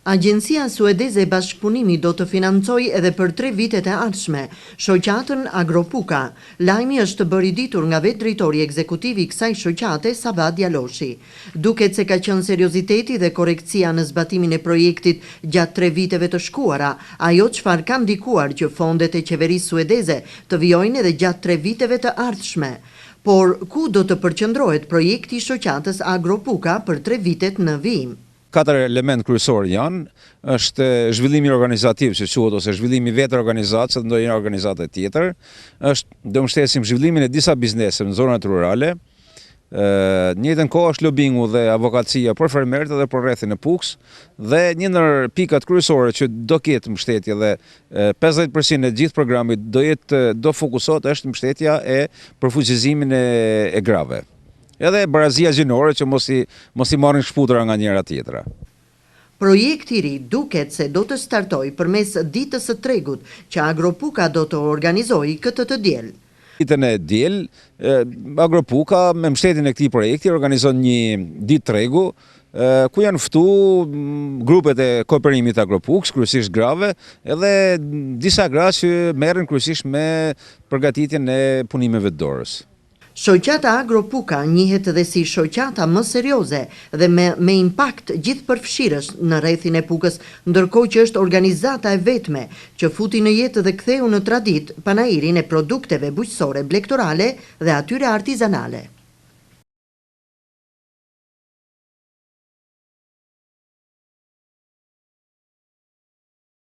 Agjencia Suedeze e Bashkëpunimit do të financojë edhe për 3 vitet e ardhshme shoqatën Agropuka. Lajmi është bërë i ditur nga vetë drejtori ekzekutiv i kësaj shoqate, Sava Djaloshi. Duket se ka qenë serioziteti dhe korrektësia në zbatimin e projektit gjatë 3 viteve të shkuara, ajo çfarë ka ndikuar që fondet e qeverisë suedeze të vijojnë edhe gjatë 3 viteve të ardhshme. Por ku do të përqendrohet projekti i shoqatës Agropuka për 3 vitet në vijim? 4 element kryesor janë, është zhvillimi organizativ, si quhet, ose zhvillimi vetë organizatës dhe ndonjë organizate tjetër, është do mbështesim zhvillimin e disa bizneseve në zonat rurale, në njëjtën kohë është lobingu dhe avokatësia për fermerët dhe për rrethin e Puks, dhe një ndër pikat kryesore që do ketë mbështetje dhe 50% e gjithë programit do fokusohet është mbështetja e përfuqizimin e grave. Edhe barazia gjinore që mos i marrin shputura nga njëra tjetra. Projekti i ri duket se do të startojë përmes ditës së tregut që Agropuka do të organizojë këtë të diel. Ditën e diel, Agropuka me mbështetjen e këtij projekti organizon një ditë tregu ku janë ftu grupet e kooperimit Agropukës, kryesisht grave, edhe disa gra që merren kryesisht me përgatitjen e punimeve të dorës. Shoqata Agropuka njihet edhe si shoqata më serioze dhe me impakt gjithëpërfshirës në rrethin e Pukës, ndërkohë që është organizata e vetme që futi në jetë dhe ktheu në traditë panairin e produkteve bujqësore blegtorale dhe atyre artizanale.